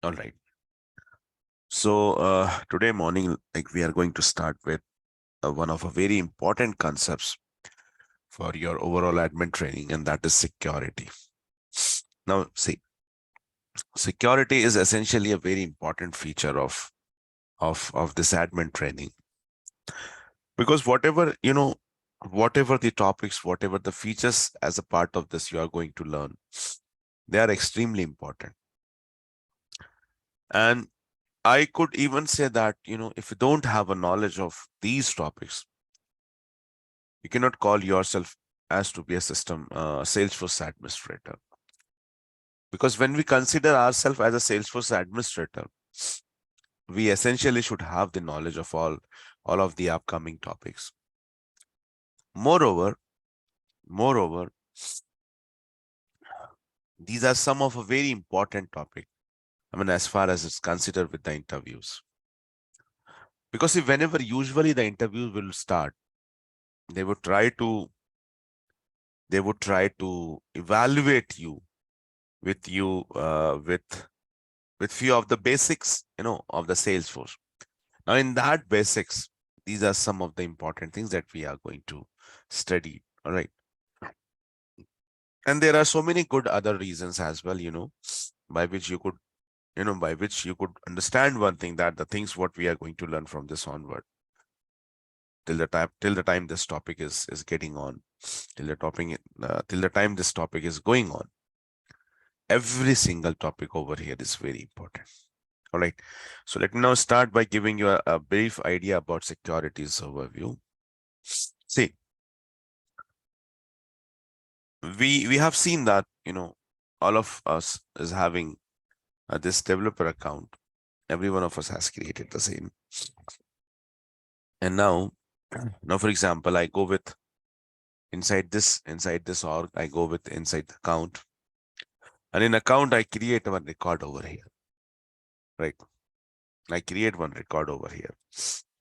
All right. So today morning, like we are going to start with one of a very important concepts for your overall admin training, and that is security. Now, see, security is essentially a very important feature of this admin training because whatever the topics, whatever the features as a part of this you are going to learn, they are extremely important. And I could even say that, if you don't have a knowledge of these topics, you cannot call yourself as to be a system Salesforce administrator. Because when we consider ourselves as a Salesforce administrator, we essentially should have the knowledge of all of the upcoming topics. Moreover, these are some of a very important topic. I mean, as far as it's considered with the interviews. Because if whenever usually the interviews will start, they would try to evaluate you with few of the basics, of the Salesforce. Now, in that basics, these are some of the important things that we are going to study. All right. And there are so many good other reasons as well, by which you could, understand one thing, that the things what we are going to learn from this onward till the time this topic is getting on, till the time this topic is going on. Every single topic over here is very important. All right. So let me now start by giving you a brief idea about securities overview. See, we have seen that, all of us is having this developer account. Every one of us has created the same. And now, for example, I go with inside this org, I go with inside the account. And in account, I create one record over here. Right. I create one record over here.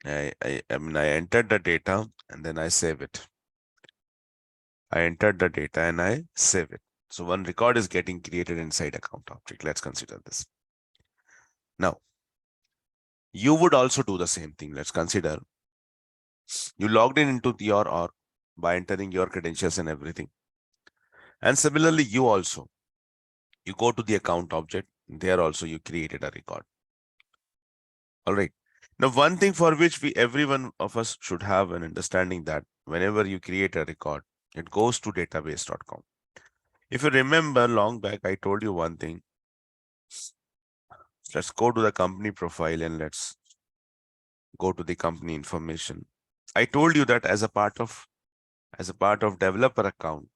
I mean, I entered the data and then I save it. I entered the data and I save it. So one record is getting created inside account object. Let's consider this. Now, you would also do the same thing. Let's consider you logged in into your org by entering your credentials and everything. And similarly, you go to the account object. There also you created a record. All right. Now, one thing for which every one of us should have an understanding that whenever you create a record, it goes to database.com. If you remember long back, I told you one thing. Let's go to the company profile and let's go to the company information. I told you that as a part of developer account,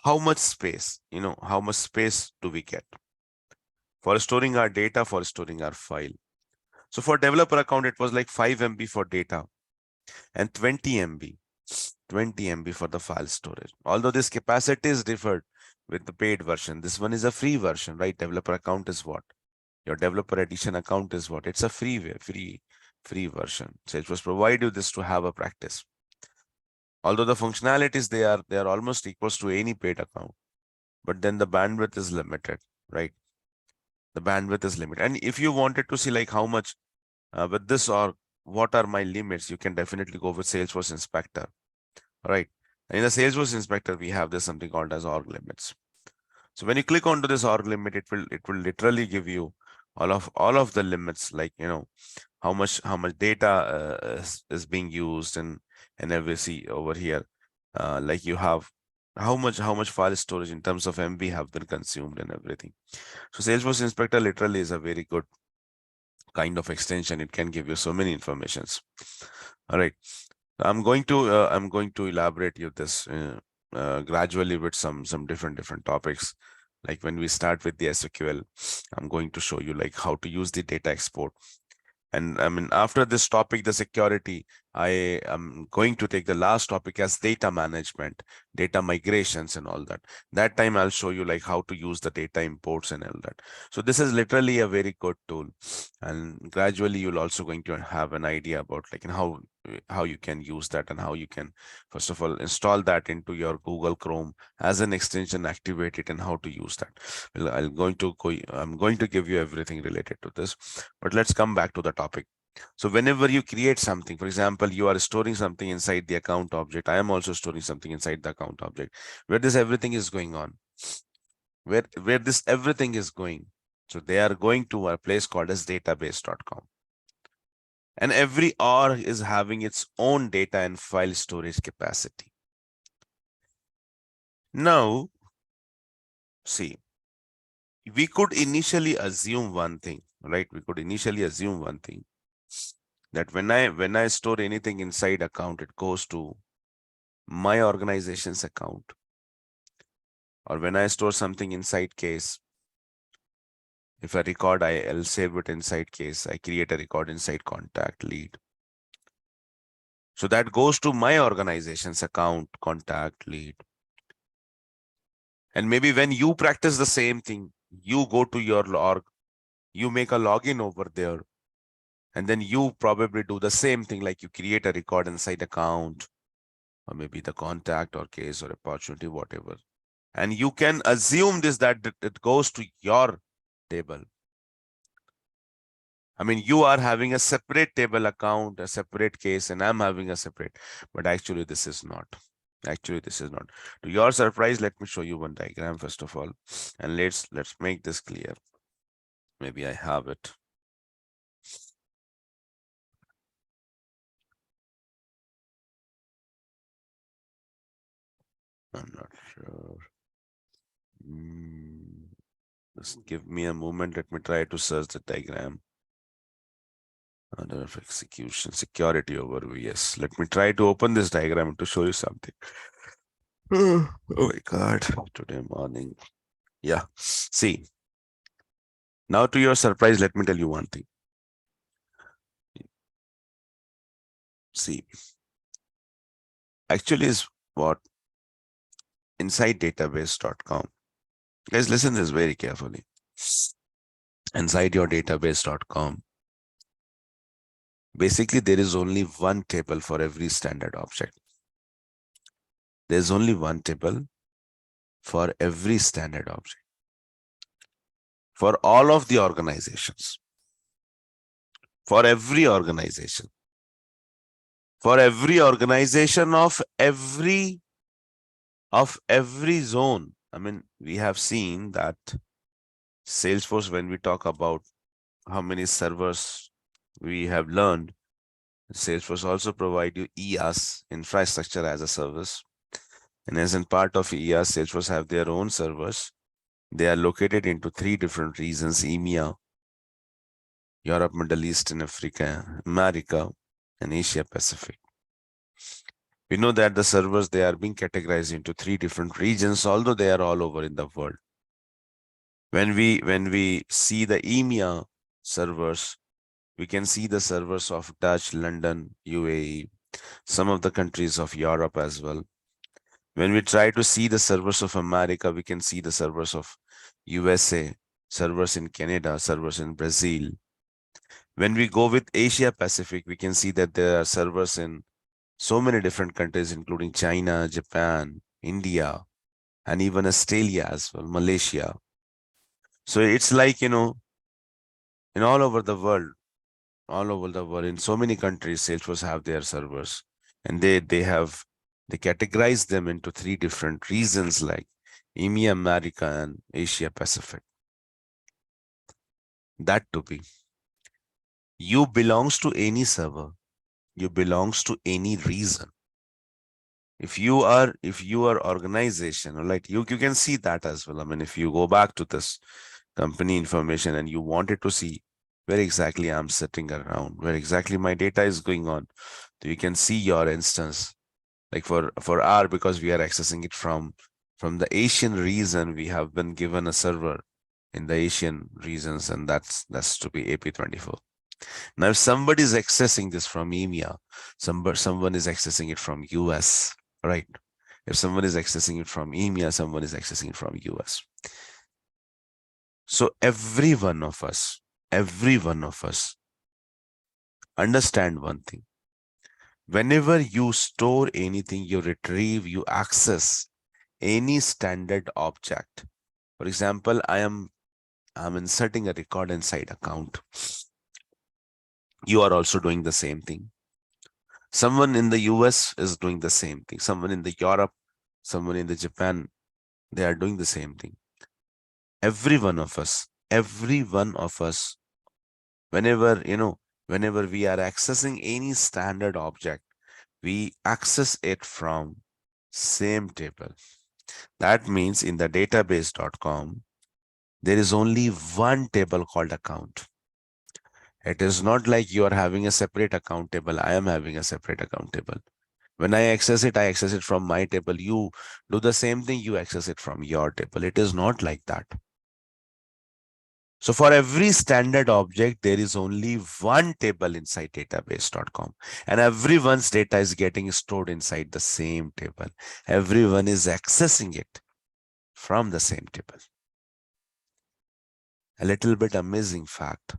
how much space, how much space do we get for storing our data, for storing our file? So for developer account, it was like 5 MB for data and 20 MB for the file storage. Although this capacity is differed with the paid version. This one is a free version, right? Developer account is what? Your developer edition account is what? It's a free version. So it was provide you this to have a practice. Although the functionalities, they are almost equals to any paid account, but then the bandwidth is limited, right? The bandwidth is limited. And if you wanted to see like how much with this or what are my limits, you can definitely go with Salesforce Inspector, right? And in the Salesforce Inspector, we have this something called as org limits. So when you click onto this org limit, it will literally give you all of the limits, like how much data is being used and every see over here, like you have how much file storage in terms of MB have been consumed and everything. So Salesforce Inspector literally is a very good kind of extension. It can give you so many informations. All right, I'm going to elaborate you this gradually with some different topics. Like when we start with the SQL, I'm going to show you like how to use the data export. And I mean, after this topic, the security, I am going to take the last topic as data management, data migrations and all that. That time I'll show you like how to use the data imports and all that. So this is literally a very good tool. And gradually you'll also going to have an idea about like how how you can use that, and how you can, first of all, install that into your Google Chrome as an extension, activate it, and how to use that. Well, I'm going to give you everything related to this, but let's come back to the topic. So whenever you create something, for example, you are storing something inside the account object. I am also storing something inside the account object, where this everything is going on, where this everything is going. So they are going to a place called as database.com. And every org is having its own data and file storage capacity. Now, see, we could initially assume one thing, right? We could initially assume one thing, that when I store anything inside account, it goes to my organization's account. Or when I store something inside case, if I record, I'll save it inside case. I create a record inside contact lead. So that goes to my organization's account, contact lead. And maybe when you practice the same thing, you go to your org, you make a login over there, and then you probably do the same thing, like you create a record inside account, or maybe the contact or case or opportunity, whatever. And you can assume this, that it goes to your table. I mean, you are having a separate table account, a separate case, and I'm having a separate, but actually this is not. Actually, this is not. To your surprise, let me show you one diagram first of all, and let's make this clear. Maybe I have it. I'm not sure. Just give me a moment. Let me try to search the diagram. Order of execution, security overview. Yes, let me try to open this diagram to show you something. Oh my God, today morning. Yeah, see. Now to your surprise, let me tell you one thing. See, actually is what inside database.com. Guys, listen this very carefully. Inside your database.com, basically there is only one table for every standard object. There's only one table for every standard object. For all of the organizations. For every organization. For every organization of every zone. I mean, we have seen that Salesforce, when we talk about how many servers we have learned, Salesforce also provide you IaaS, infrastructure as a service. And as in part of IaaS, Salesforce have their own servers. They are located into 3 different regions: EMEA, Europe, Middle East and Africa, America, and Asia Pacific. We know that the servers, they are being categorized into 3 different regions, although they are all over in the world. When we see the EMEA servers, we can see the servers of Dutch, London, UAE, some of the countries of Europe as well. When we try to see the servers of America, we can see the servers of USA, servers in Canada, servers in Brazil. When we go with Asia Pacific, we can see that there are servers in so many different countries, including China, Japan, India, and even Australia as well, Malaysia. So it's like, in all over the world, in so many countries, Salesforce have their servers, and they categorize them into 3 different regions, like EMEA, America, and Asia Pacific. That to be, you belongs to any server, you belongs to any region. If you are organization, like you can see that as well. I mean, if you go back to this company information and you wanted to see where exactly I'm sitting around, where exactly my data is going on, so you can see your instance. Like for R, because we are accessing it from the Asian region, we have been given a server in the Asian regions, and that's to be AP24. Now, if somebody is accessing this from EMEA, someone is accessing it from US, right? If someone is accessing it from EMEA, someone is accessing it from US. So every one of us understand one thing, Whenever you store anything, you retrieve, you access any standard object. For example, I'm inserting a record inside account. You are also doing the same thing. Someone in the US is doing the same thing. Someone in the Europe, someone in the Japan, they are doing the same thing. Every one of us, whenever, whenever we are accessing any standard object, we access it from same table. That means in the database.com, there is only one table called account. It is not like you are having a separate account table. I am having a separate account table. When I access it from my table. You do the same thing, you access it from your table. It is not like that. So for every standard object, there is only one table inside database.com, and everyone's data is getting stored inside the same table. Everyone is accessing it from the same table. A little bit amazing fact,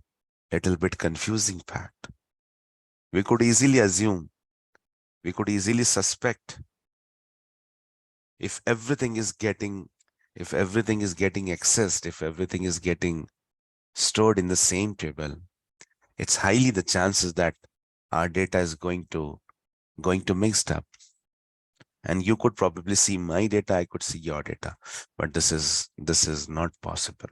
little bit confusing fact. We could easily assume, we could easily suspect, if everything is getting accessed, if everything is getting stored in the same table, it's highly the chances that our data is going to mixed up. And you could probably see my data, I could see your data, but this is not possible.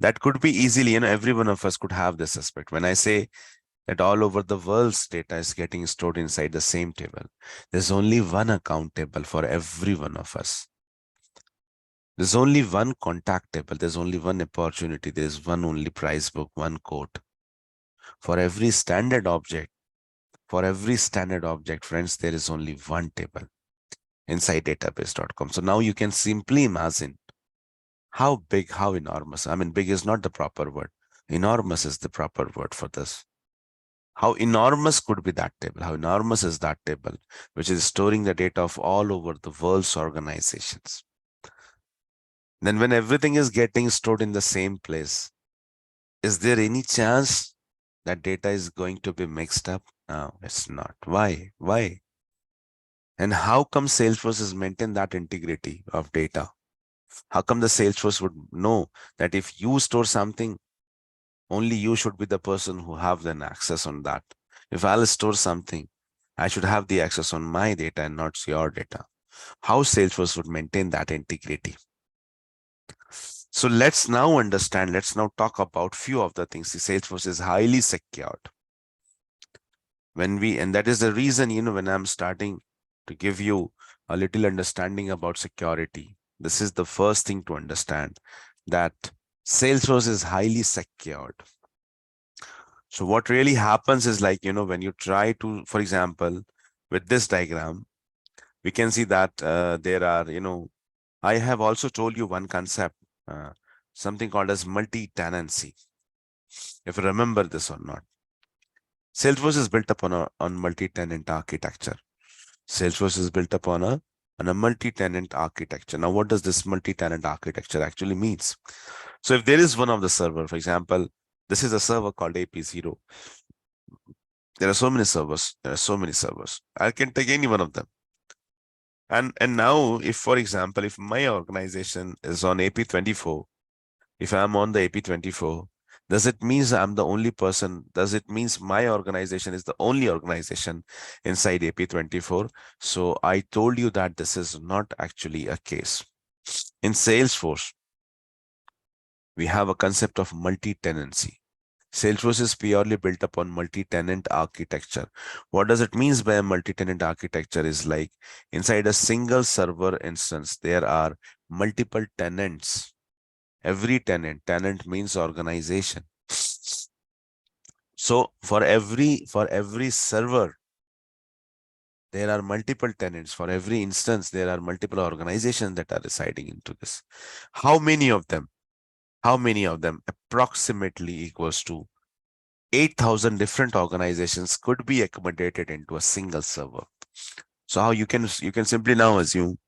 That could be easily, every one of us could have this aspect. When I say that all over the world's data is getting stored inside the same table, there's only one account table for every one of us. There's only one contact table. There's only one opportunity. There's one only price book, one quote. For every standard object, friends, there is only one table inside database.com. So now you can simply imagine how big, how enormous. I mean, big is not the proper word. Enormous is the proper word for this. How enormous could be that table? How enormous is that table, which is storing the data of all over the world's organizations? Then when everything is getting stored in the same place, is there any chance that data is going to be mixed up? No, it's not. Why? Why? And how come Salesforce has maintained that integrity of data? How come the Salesforce would know that if you store something, only you should be the person who have then access on that? If I'll store something, I should have the access on my data and not your data. How Salesforce would maintain that integrity? So let's now understand, let's now talk about few of the things. The Salesforce is highly secured. And that is the reason, when I'm starting to give you a little understanding about security, this is the first thing to understand, that Salesforce is highly secured. So what really happens is, like, when you try to, for example, with this diagram, we can see that there are, I have also told you one concept, something called as multi-tenancy. If you remember this or not, Salesforce is built upon on multi-tenant architecture. Salesforce is built upon a multi-tenant architecture. Now, what does this multi-tenant architecture actually means? So if there is one of the server, for example, this is a server called AP0. There are so many servers. I can take any one of them. And now, if, for example, if my organization is on AP24, if I'm on the AP24, does it mean I'm the only person? Does it mean my organization is the only organization inside AP24? So I told you that this is not actually a case. In Salesforce, we have a concept of multi-tenancy. Salesforce is purely built upon multi-tenant architecture. What does it mean by a multi-tenant architecture? Is like inside a single server instance, there are multiple tenants. Every tenant means organization. So for every server, there are multiple tenants. For every instance, there are multiple organizations that are residing into this. How many of them? Approximately equals to 8,000 different organizations could be accommodated into a single server. So how you can simply now assume,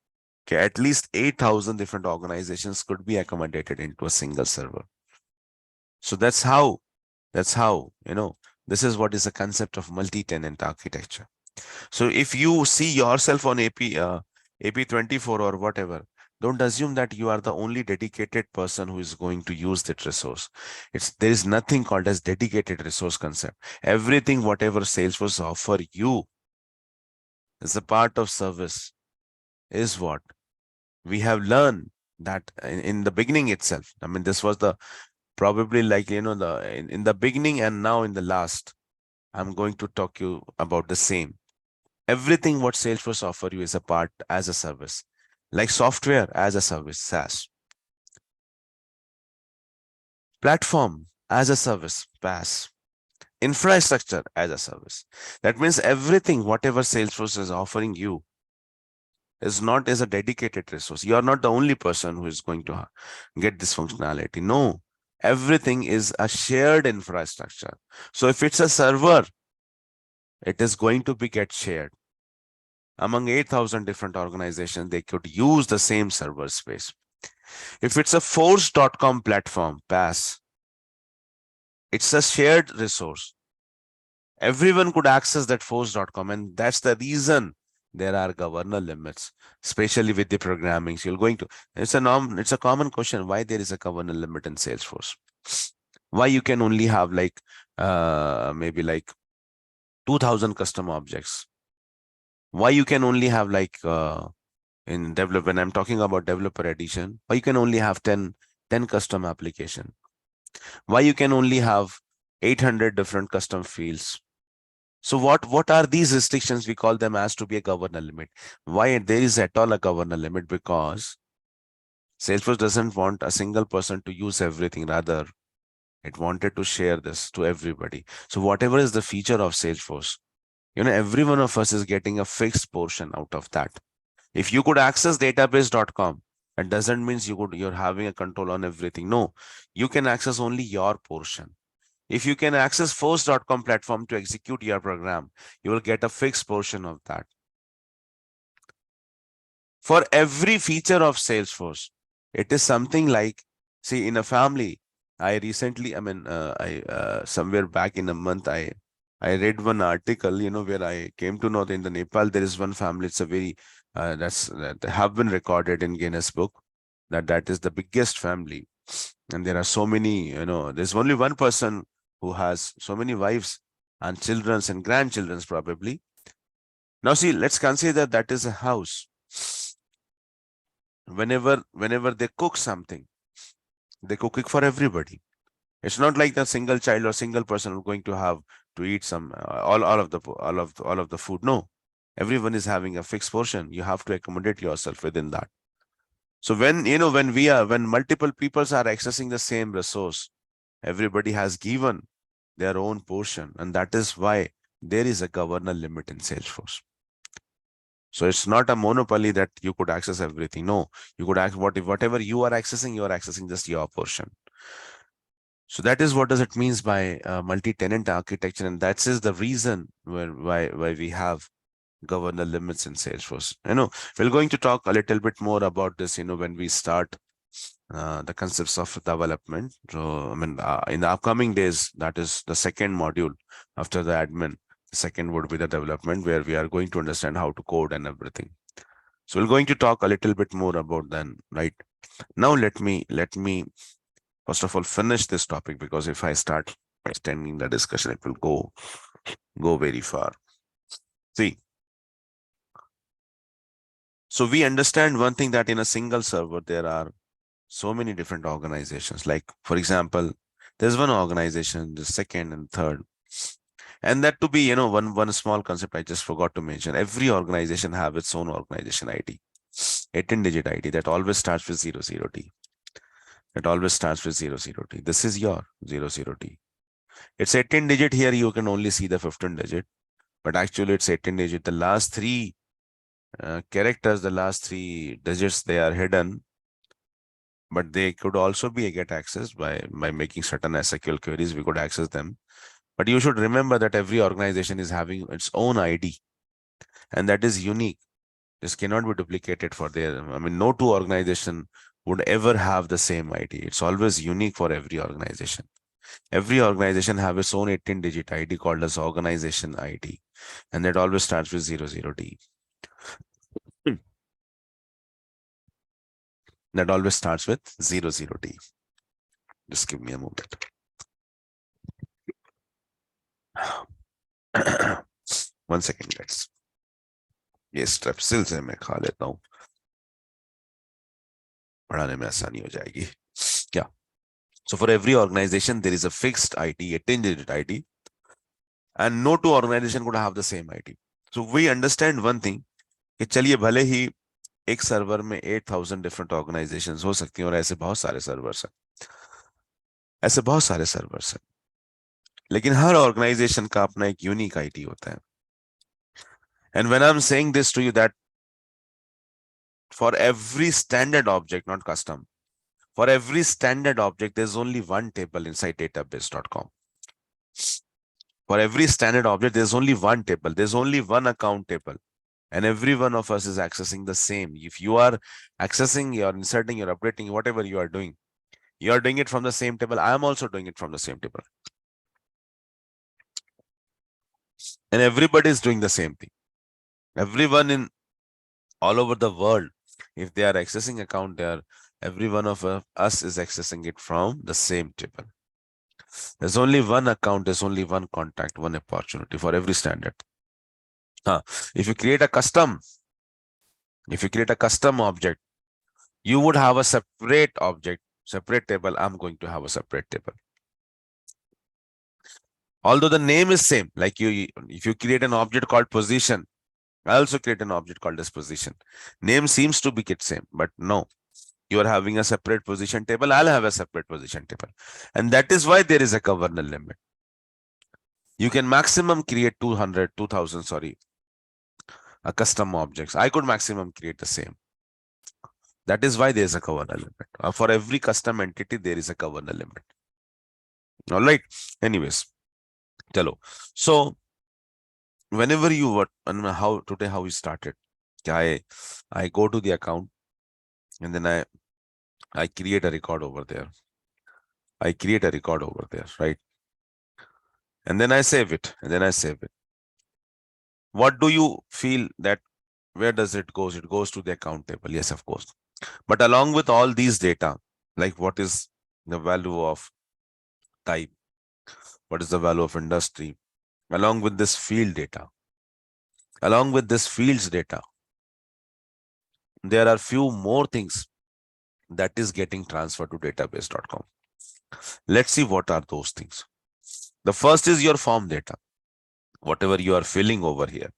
okay, at least 8,000 different organizations could be accommodated into a single server. So that's how, this is what is the concept of multi-tenant architecture. So if you see yourself on AP24 or whatever, don't assume that you are the only dedicated person who is going to use that resource. There is nothing called as dedicated resource concept. Everything, whatever Salesforce offer you is a part of service, is what we have learned that in the beginning itself. I mean, this was the probably like, in the beginning and now in the last, I'm going to talk you about the same. Everything what Salesforce offer you is a part as a service, like software as a service, SaaS, platform as a service, PaaS, infrastructure as a service. That means everything, whatever Salesforce is offering you is not as a dedicated resource. You are not the only person who is going to get this functionality. No, everything is a shared infrastructure. So if it's a server, it is going to be get shared among 8,000 different organizations. They could use the same server space. If it's a force.com platform, PaaS, it's a shared resource. Everyone could access that force.com, and that's the reason there are governor limits, especially with the programming. So you're going to, it's a common question, why there is a governor limit in Salesforce? Why you can only have like maybe like 2,000 custom objects? Why you can only have like in develop, when I'm talking about developer edition, why you can only have 10 custom application? Why you can only have 800 different custom fields? So what are these restrictions? We call them as to be a governor limit. Why there is at all a governor limit? Because Salesforce doesn't want a single person to use everything. Rather, it wanted to share this to everybody. So whatever is the feature of Salesforce, every one of us is getting a fixed portion out of that. If you could access database.com, it doesn't mean you're having a control on everything. No, you can access only your portion. If you can access force.com platform to execute your program, you will get a fixed portion of that. For every feature of Salesforce, it is something like, see, in a family, I recently, somewhere back in a month, I read one article, where I came to know that in the Nepal, there is one family. It's a very, that have been recorded in Guinness Book, that is the biggest family. And there are so many, there's only one person who has so many wives and childrens and grandchildrens probably. Now see, let's consider that is a house. Whenever they cook something, they cook it for everybody. It's not like the single child or single person who's going to have to eat some all of the food. No, everyone is having a fixed portion. You have to accommodate yourself within that. So when multiple peoples are accessing the same resource, everybody has given their own portion, and that is why there is a governor limit in Salesforce. So it's not a monopoly that you could access everything. No, you could access whatever you are accessing just your portion. So that is what does it means by multi-tenant architecture, and that is the reason why we have governor limits in Salesforce. We're going to talk a little bit more about this, when we start the concepts of development. So, in the upcoming days, that is the second module after the admin. The second would be the development, where we are going to understand how to code and everything. So we're going to talk a little bit more about then, right? Now let me first of all finish this topic, because if I start extending the discussion, it will go very far. See, so we understand one thing, that in a single server there are so many different organizations. Like, for example, there's one organization, the second and third. And that to be, one small concept I just forgot to mention. Every organization have its own organization ID, 18-digit ID that always starts with 00T. It always starts with 00T. This is your 00T. It's 18-digit here. You can only see the 15-digit, but actually it's 18-digit. The last three characters, the last three digits, they are hidden, but they could also be get accessed by making certain SQL queries. We could access them. But you should remember that every organization is having its own ID, and that is unique. This cannot be duplicated for their, no two organization would ever have the same ID. It's always unique for every organization. Every organization have its own 18-digit ID called as organization ID, and that always starts with 00D. That always starts with 00D. Just give me a moment. One second, guys. ये Strepsil से मैं खा लेता हूँ, पढ़ाने में आसानी हो जाएगी क्या. So for every organization there is a fixed ID, 18-digit ID, and no two organization could have the same ID. So we understand one thing कि चलिए भले ही एक सर्वर में 8,000 डिफरेंट ऑर्गेनाइजेशंस हो सकती हैं, और ऐसे बहुत सारे सर्वर्स हैं, ऐसे बहुत सारे सर्वर्स हैं, लेकिन हर ऑर्गेनाइजेशन का अपना एक यूनिक आईडी होता है. And when I am saying this to you that for every standard object, not custom, for every standard object, there's only one table inside database.com. For every standard object, there's only one table. There's only one account table. And every one of us is accessing the same. If you are accessing, you're inserting, you're updating, whatever you are doing it from the same table. I am also doing it from the same table. And everybody is doing the same thing. Everyone in all over the world, if they are accessing account there, every one of us is accessing it from the same table. There's only one account, there's only one contact, one opportunity for every standard. If you create a custom object, you would have a separate object, separate table. I'm going to have a separate table. Although the name is same, like if you create an object called position, I also create an object called as position. Name seems to be same, but no. You are having a separate position table, I'll have a separate position table. And that is why there is a governor limit. You can maximum create 2,000, a custom objects. I could maximum create the same. That is why there is a governor limit. For every custom entity, there is a governor limit. All right. Anyways, chalo. So whenever you were, how we started, I go to the account and then I create a record over there. Right? And then I save it. What do you feel that where does it go? It goes to the account table. Yes, of course. But along with all these data, like what is the value of type? What is the value of industry? Along with this field data, there are few more things that is getting transferred to database.com. Let's see what are those things. The first is your form data. Whatever you are filling over here,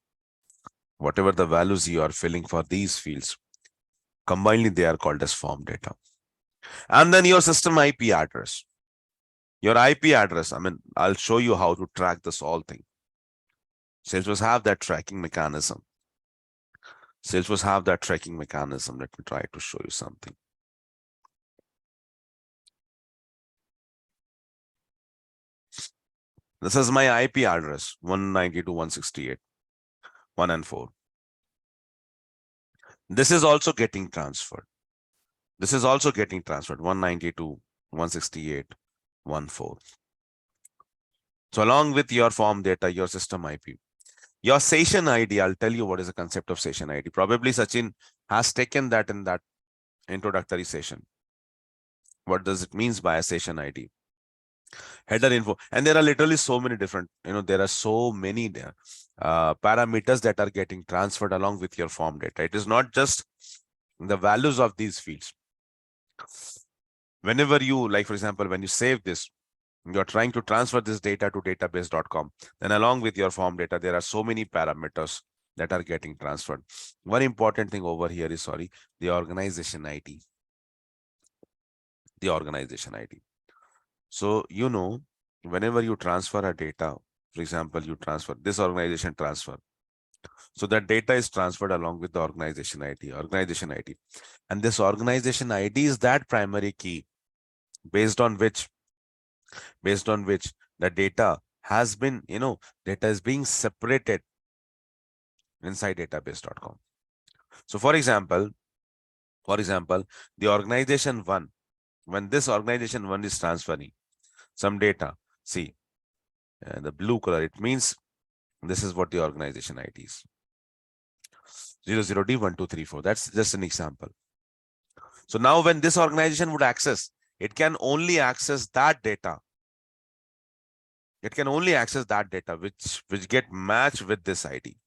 whatever the values you are filling for these fields, combinedly they are called as form data. And then your system IP address. Your IP address, I'll show you how to track this whole thing. Salesforce have that tracking mechanism. Let me try to show you something. This is my IP address, 192.168, 1 and 4. This is also getting transferred. 192.168.1.4. So along with your form data, your system IP, your session ID, I'll tell you what is the concept of session ID. Probably Sachin has taken that in that introductory session. What does it mean by a session ID? Header info. And there are literally so many different, there are so many parameters that are getting transferred along with your form data. It is not just the values of these fields. Whenever you, like, for example, when you save this, you're trying to transfer this data to database.com. Then along with your form data, there are so many parameters that are getting transferred. One important thing over here is, the organization ID. So, whenever you transfer a data, for example, you transfer this organization transfer. So that data is transferred along with the organization ID. And this organization ID is that primary key based on which the data has been, data is being separated inside database.com. So for example, the organization one, when this organization one is transferring, some data. See, the blue color, it means this is what the organization ID is. 00D1234. That's just an example. So now when this organization would access, it can only access that data. It can only access that data which get matched with this ID.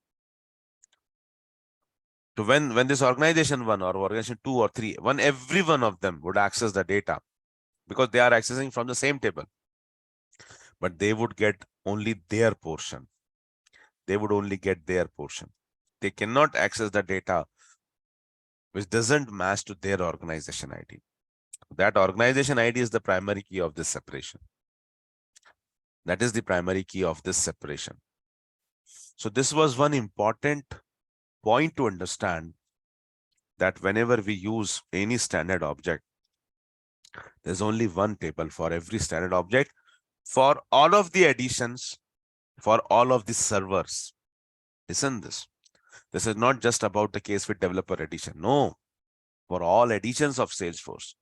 So when this organization 1 or organization 2 or 3, every one of them would access the data because they are accessing from the same table. But they would get only their portion. They would only get their portion. They cannot access the data which doesn't match to their organization ID. That organization ID is the primary key of this separation. That is the primary key of this separation. So this was one important point to understand, that whenever we use any standard object, there's only one table for every standard object for all of the additions, for all of the servers. Listen this. This is not just about the case with developer edition. No, for all editions of Salesforce.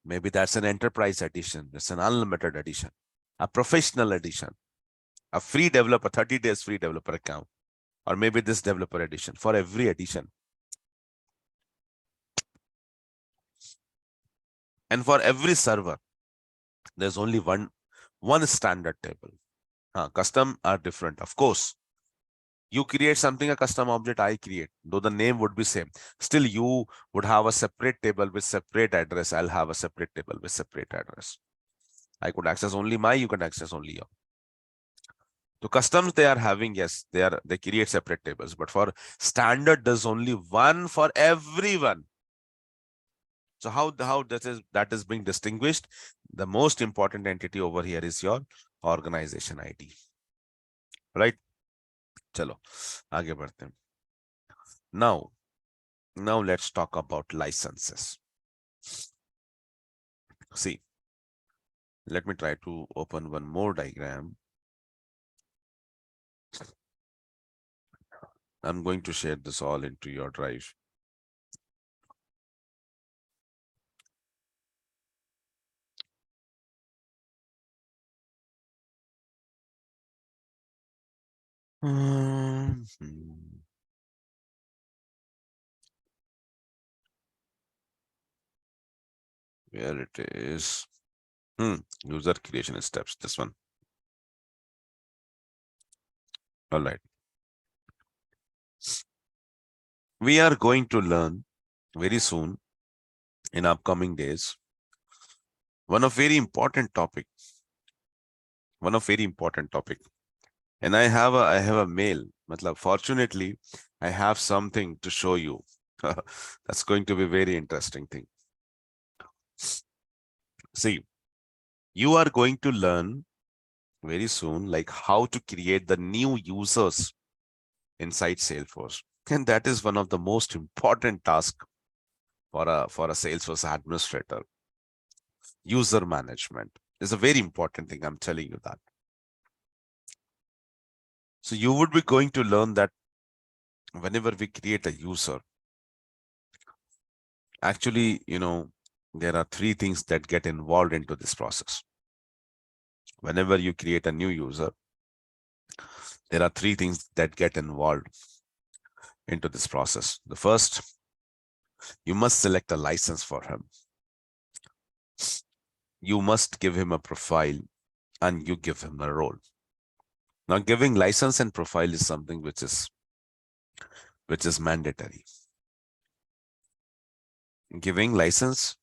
Maybe that's an enterprise edition, it's an unlimited edition, a professional edition, a free developer, 30 days free developer account, or maybe this developer edition. For every edition, and for every server, there's only one standard table. Custom are different, of course. You create something, a custom object I create, though the name would be same. Still, you would have a separate table with separate address. I'll have a separate table with separate address. I could access only my, you can access only your. So customs they are having, yes, they create separate tables, but for standard, there's only one for everyone. So how that is being distinguished? The most important entity over here is your organization ID, right? Chalo, आगे बढ़ते हैं. Now let's talk about licenses. See, let me try to open one more diagram. I'm going to share this all into your drive. Where it is. User creation steps, this one. All right. We are going to learn very soon in upcoming days one of very important topic. And I have a mail. Fortunately, I have something to show you. That's going to be a very interesting thing. See, you are going to learn very soon, like how to create the new users inside Salesforce. And that is one of the most important tasks for a Salesforce administrator. User management is a very important thing. I'm telling you that. So you would be going to learn that whenever we create a user, actually, there are three things that get involved into this process. Whenever you create a new user, there are three things that get involved into this process. The first, you must select a license for him. You must give him a profile and you give him a role. Now, giving license and profile is something which is mandatory. Giving license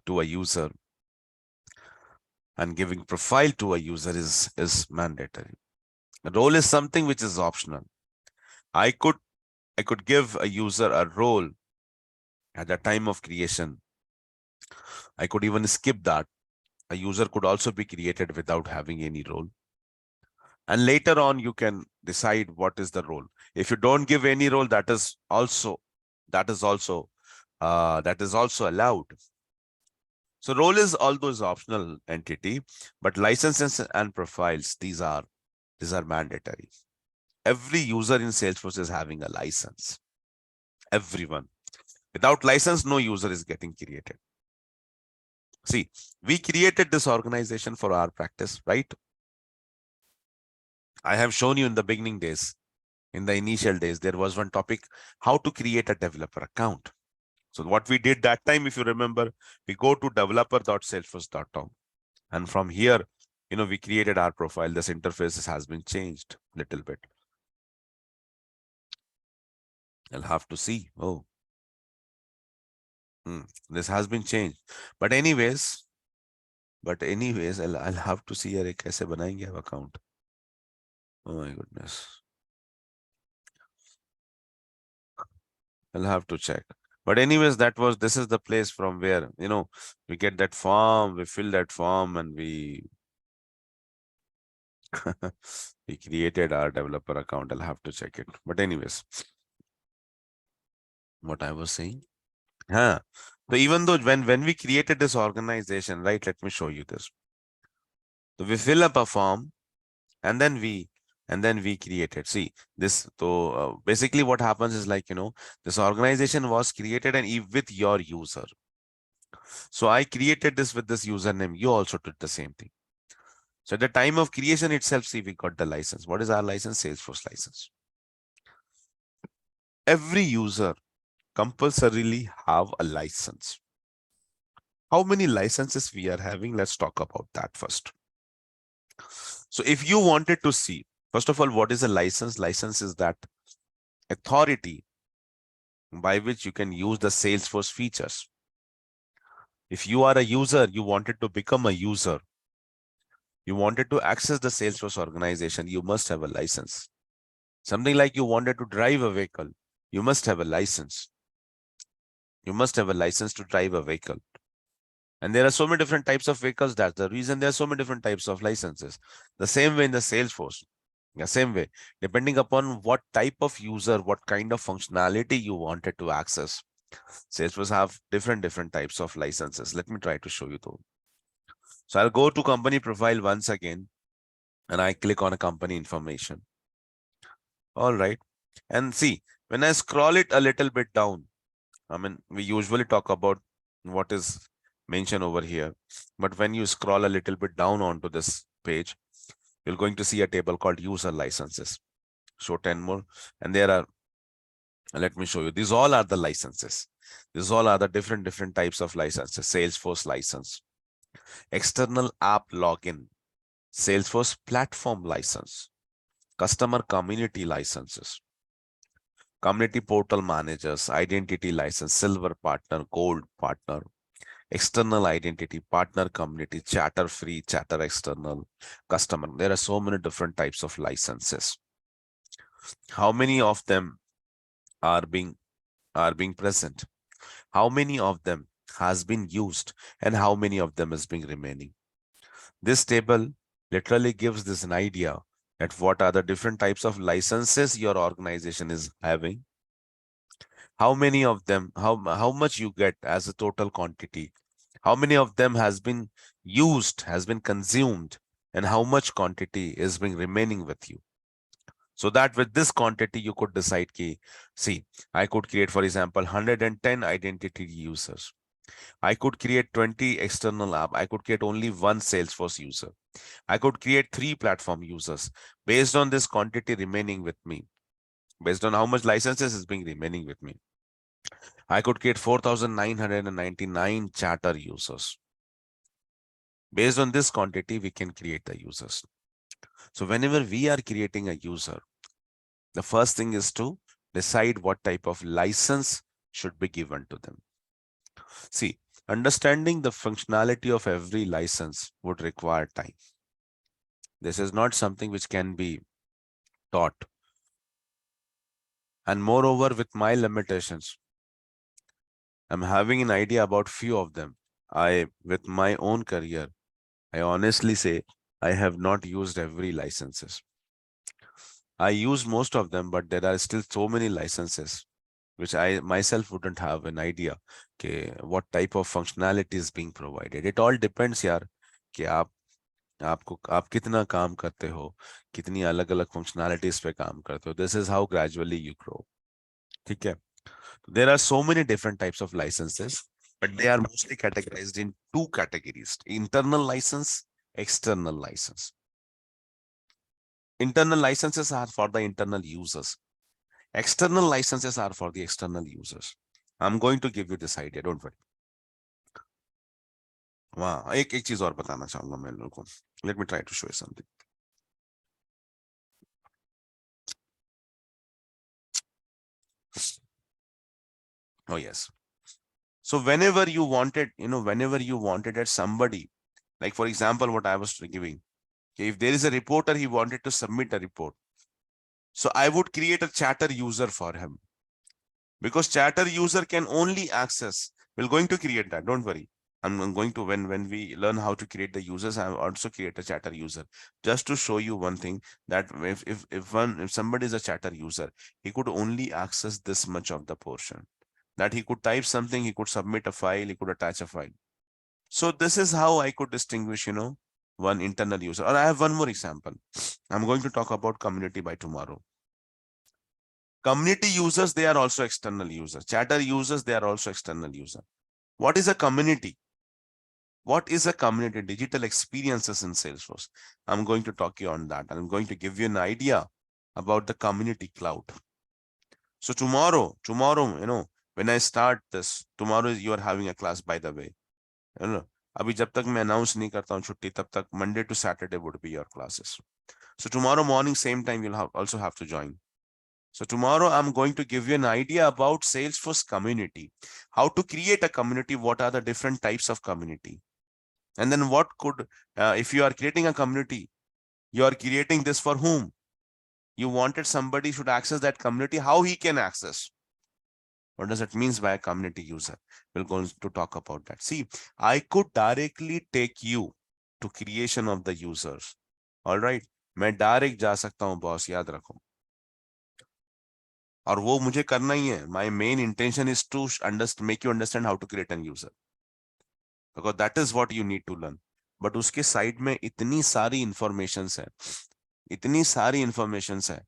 to a user and giving profile to a user is mandatory. A role is something which is optional. I could give a user a role at the time of creation. I could even skip that. A user could also be created without having any role. And later on, you can decide what is the role. If you don't give any role, that is also allowed. So role is always optional entity, but licenses and profiles, these are mandatory. Every user in Salesforce is having a license. Everyone. Without license, no user is getting created. See, we created this organization for our practice, right? I have shown you in the beginning days, in the initial days, there was one topic, how to create a developer account. So what we did that time, if you remember, we go to developer.salesforce.com. And from here, we created our profile. This interface has been changed a little bit. I'll have to see. Oh, this has been changed. But anyways, I'll have to see यार कैसे बनाएंगे अब account. Oh my goodness. I'll have to check. But anyways, this is the place from where, we get that form, we fill that form, and we we created our developer account. I'll have to check it. But anyways, what I was saying. Huh. So even though when we created this organization, right, let me show you this. So we fill up a form and then we create it. See this. So basically what happens is like, this organization was created and with your user. So I created this with this username. You also did the same thing. So at the time of creation itself, see, we got the license. What is our license? Salesforce license. Every user compulsorily have a license. How many licenses we are having? Let's talk about that first. So if you wanted to see, first of all, what is a license? License is that authority by which you can use the Salesforce features. If you are a user, you wanted to become a user, you wanted to access the Salesforce organization, you must have a license. Something like you wanted to drive a vehicle, you must have a license. You must have a license to drive a vehicle. And there are so many different types of vehicles. That's the reason there are so many different types of licenses. The same way in the Salesforce. The same way, depending upon what type of user, what kind of functionality you wanted to access, Salesforce have different types of licenses. Let me try to show you though. So I'll go to company profile once again, and I click on a company information. All right. And see, when I scroll it a little bit down, I mean, we usually talk about what is mentioned over here. But when you scroll a little bit down onto this page, you're going to see a table called user licenses. Show 10 more. And there are, let me show you. These all are the licenses. These all are the different types of licenses. Salesforce license, external app login, Salesforce platform license, customer community licenses, community portal managers, identity license, silver partner, gold partner, external identity, partner community, chatter free, chatter external, customer. There are so many different types of licenses. How many of them are being present? How many of them has been used, and how many of them is being remaining? This table literally gives this an idea at what are the different types of licenses your organization is having, how many of them, how much you get as a total quantity, how many of them has been used, has been consumed, and how much quantity is being remaining with you. So that with this quantity, you could decide, see, I could create, for example, 110 identity users. I could create 20 external app. I could create only one Salesforce user. I could create 3 platform users based on this quantity remaining with me, based on how much licenses is being remaining with me. I could create 4,999 chatter users. Based on this quantity, we can create the users. So whenever we are creating a user, the first thing is to decide what type of license should be given to them. See, understanding the functionality of every license would require time. This is not something which can be taught. And moreover, with my limitations, I'm having an idea about few of them. With my own career, I honestly say I have not used every licenses. I use most of them, but there are still so many licenses which I myself wouldn't have an idea what type of functionality is being provided. It all depends यार कि आप कितना काम करते हो, कितनी अलग अलग functionalities पे काम करते हो. This is how gradually you grow. ठीक है? There are so many different types of licenses. but they are mostly categorized in two categories: internal license, external license. Internal licenses are for the internal users. External licenses are for the external users. I'm going to give you this idea, don't worry. वाह, एक चीज और बताना चाहूंगा मैं लोगों को. Let me try to show you something. Oh yes. So whenever you wanted, whenever you wanted that somebody, like for example, what I was giving, if there is a reporter, he wanted to submit a report. So I would create a chatter user for him, because chatter user can only access. We're going to create that. Don't worry. I'm going to, when we learn how to create the users, I also create a chatter user, just to show you one thing, that if somebody is a chatter user, he could only access this much of the portion, that he could type something, he could submit a file, he could attach a file. So this is how I could distinguish, one internal user. Or I have one more example. I'm going to talk about community by tomorrow. Community users, they are also external users. Chatter users, they are also external user. What is a community? What is a community? Digital experiences in Salesforce. I'm going to talk you on that. And I'm going to give you an idea about the community cloud. So tomorrow, when I start this, tomorrow you are having a class, by the way. अभी जब तक मैं announce नहीं करता हूँ छुट्टी, तब तक Monday to Saturday would be your classes. So tomorrow morning, same time, you'll also have to join. So tomorrow I'm going to give you an idea about Salesforce community, how to create a community, what are the different types of community. And then what could, if you are creating a community, you are creating this for whom? You wanted somebody should access that community, how he can access. What does it mean by a community user? We're going to talk about that. See, I could directly take you to creation of the users. All right. मैं direct जा सकता हूं boss, याद रखो. और वो मुझे करना ही है. My main intention is to make you understand how to create a user, because that is what you need to learn. But उसके साइड में इतनी सारी इंफॉर्मेशंस है, इतनी सारी इंफॉर्मेशंस है,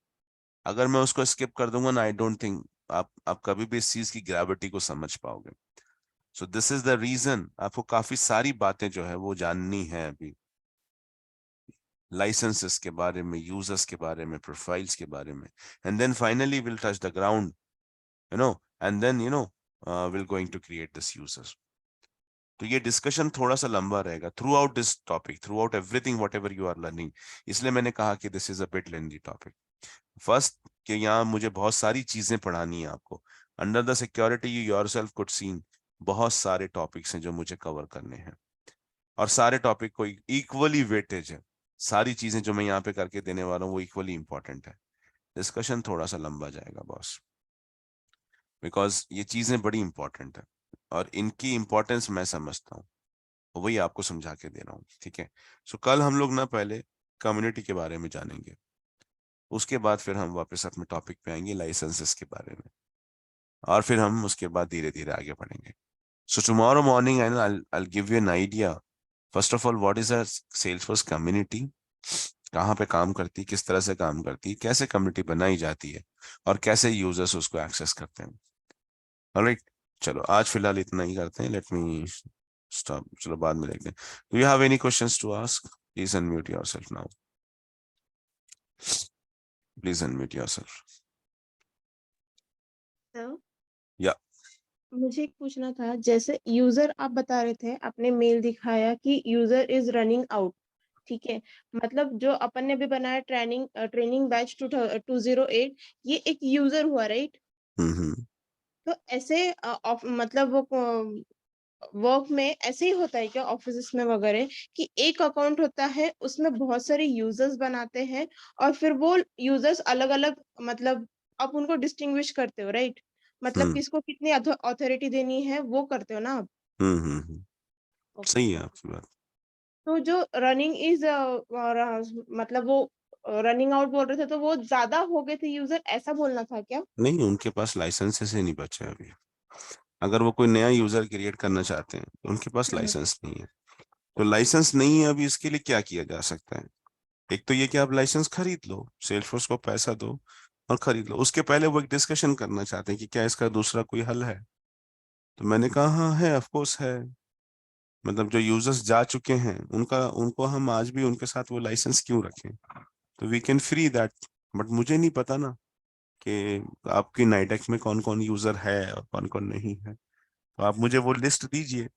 अगर मैं उसको स्किप कर दूंगा ना, आई डोंट थिंक आप कभी भी इस चीज की ग्रेविटी को समझ पाओगे. So this is the reason आपको काफी सारी बातें जो है वो जाननी है अभी, लाइसेंसेस के बारे में, यूजर्स के बारे में, प्रोफाइल्स के बारे में. And then finally will touch the ground, and then will going to create this users. तो ये डिस्कशन थोड़ा सा लंबा रहेगा throughout this topic, throughout everything whatever you are learning. इसलिए मैंने कहा कि this is a bit lengthy topic. First, कि यहाँ मुझे बहुत सारी चीजें पढ़ानी है आपको. Under the security you yourself could seen, बहुत सारे टॉपिक्स हैं जो मुझे कवर करने हैं, और सारे टॉपिक को इक्वली वेटेज है. सारी चीजें जो मैं यहाँ पे करके देने वाला हूँ वो इक्वली इंपॉर्टेंट है. डिस्कशन थोड़ा सा लंबा जाएगा बॉस, बिकॉज ये चीजें बड़ी इंपॉर्टेंट है और इनकी इंपॉर्टेंस मैं समझता हूँ, वही आपको समझा के दे रहा हूँ. ठीक है. सो कल हम लोग ना पहले कम्युनिटी के बारे में जानेंगे, उसके बाद फिर हम वापस अपने टॉपिक पे आएंगे लाइसेंसेस के बारे में, और फिर हम उसके बाद धीरे धीरे आगे बढ़ेंगे. So tomorrow morning I'll give you an idea. First of all, what is a Salesforce community, कहाँ पे काम करती, किस तरह से काम करती, कैसे कम्युनिटी बनाई जाती है, और कैसे यूजर्स उसको एक्सेस करते हैं. ऑलराइट, चलो आज फिलहाल इतना ही करते हैं. Let me stop. चलो बाद में देखते हैं. Do you have any questions to ask? Please unmute yourself now. Please unmute yourself. Sir, या मुझे एक पूछना था, जैसे यूजर आप बता रहे थे, आपने मेल दिखाया कि यूजर इज रनिंग आउट. ठीक है, मतलब जो अपन ने भी बनाया ट्रेनिंग बैच 2008, ये एक यूजर हुआ, राइट? तो ऐसे मतलब वो वर्क में ऐसे ही होता है क्या ऑफिस में वगैरह, कि एक अकाउंट होता है, उसमें बहुत सारे यूजर्स बनाते हैं, और फिर वो यूजर्स अलग अलग, मतलब आप उनको डिस्टिंग्विश करते हो, राइट? मतलब किसको कितनी अथॉरिटी देनी है वो करते हो ना आप? ओके. सही है आपकी बात. तो जो रनिंग इज मतलब वो रनिंग आउट बोल रहे थे, तो वो ज्यादा हो गए थे यूजर, ऐसा बोलना था क्या? नहीं, उनके पास लाइसेंस ही नहीं बचे अभी. अगर वो कोई नया यूजर क्रिएट करना चाहते हैं तो उनके पास हम्म. लाइसेंस नहीं है. तो लाइसेंस नहीं है अभी, इसके लिए क्या किया जा सकता है? एक तो ये कि आप लाइसेंस खरीद लो, सेल्सफोर्स को पैसा दो और खरीद लो. उसके पहले वो एक डिस्कशन करना चाहते हैं कि क्या इसका दूसरा कोई हल है. तो मैंने कहा हाँ है, ऑफ कोर्स है। मतलब जो यूजर्स जा चुके हैं उनको हम आज भी उनके साथ वो लाइसेंस क्यों रखें? तो we can free that. But मुझे नहीं पता ना कि आपकी नाइटेक्स में कौन कौन यूजर है और कौन कौन नहीं है। तो आप मुझे वो लिस्ट दीजिए।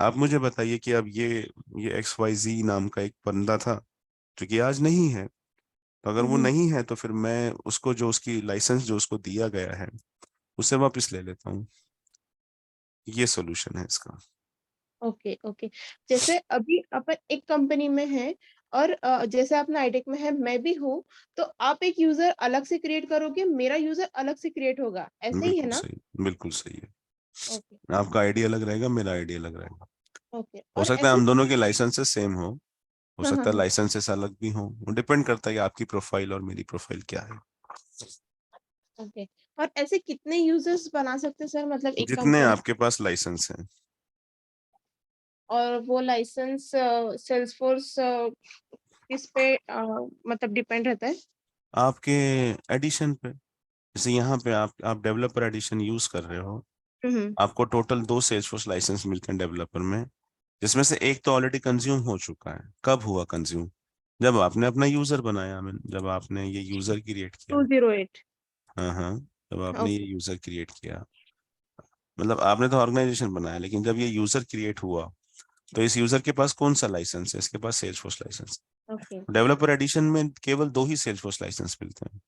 आप मुझे बताइए कि अब ये XYZ नाम का एक बंदा था जो कि आज नहीं है। तो अगर वो नहीं है तो फिर मैं उसको जो उसकी लाइसेंस जो उसको दिया गया है उसे वापस ले लेता हूँ। ये सोल्यूशन है इसका। Okay, okay. जैसे अभी अपन एक कंपनी में हैं और जैसे अपना आईटेक में है, मैं भी हूँ, तो आप एक यूज़र अलग से क्रिएट करोगे, मेरा यूज़र अलग से क्रिएट होगा, ऐसे ही है बिल्कुल ना? सही, बिल्कुल सही है। ओके, आपका आईडी अलग रहेगा, मेरा आईडी अलग रहेगा। ओके हो और सकता है ऐसे हम दोनों के लाइसेंसेस सेम हो हाँ, हाँ, सकता है हाँ। लाइसेंसेस अलग भी हो। डिपेंड करता है कि आपकी प्रोफाइल और मेरी प्रोफाइल क्या है। ओके और ऐसे कितने यूज़र्स बना सकते हैं सर मतलब एक जितने कंपनी आपके पास लाइसेंस हैं। और वो लाइसेंस सेल्सफोर्स किस पे मतलब डिपेंड रहता है? आपके एडिशन पे, जैसे यहाँ पे आप डेवलपर एडिशन यूज कर रहे हो, हुँ, हुँ। आपको टोटल 2 सेल्सफोर्स लाइसेंस मिलते हैं डेवलपर में, जिसमें से एक तो ऑलरेडी कंज्यूम हो चुका है। कब हुआ कंज्यूम? जब आपने अपना यूजर बनाया, जब आपने ये यूजर क्रिएट किया। 208 हाँ हाँ, जब आपने ये ओके, यूजर क्रिएट किया, मतलब आपने तो ऑर्गेनाइजेशन बनाया, लेकिन जब ये यूजर क्रिएट हुआ तो इस यूजर के पास कौन सा लाइसेंस है? इसके पास Salesforce licence. Okay. Developer edition में केवल 2 ही सेल्सफोर्स लाइसेंस मिलते हैं।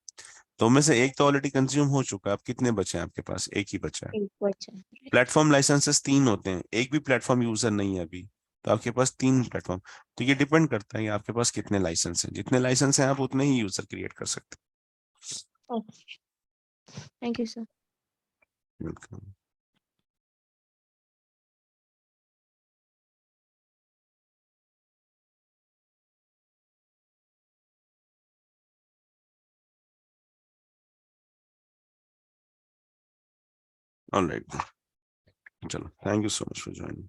तो उनमें से एक तो ऑलरेडी कंज्यूम हो चुका है। अब कितने बचे हैं आपके पास? एक ही बचा है। एक क्वेश्चन प्लेटफॉर्म लाइसेंसेस 3 होते हैं, एक भी प्लेटफॉर्म यूजर नहीं है अभी, तो आपके पास 3 प्लेटफॉर्म। तो ये डिपेंड करता है कि आपके पास कितने लाइसेंस हैं। जितने लाइसेंस हैं आप उतने ही यूजर क्रिएट कर सकते ओके, थैंक यू सर। हैं। ऑलराइट, चलो, thank you so much for joining.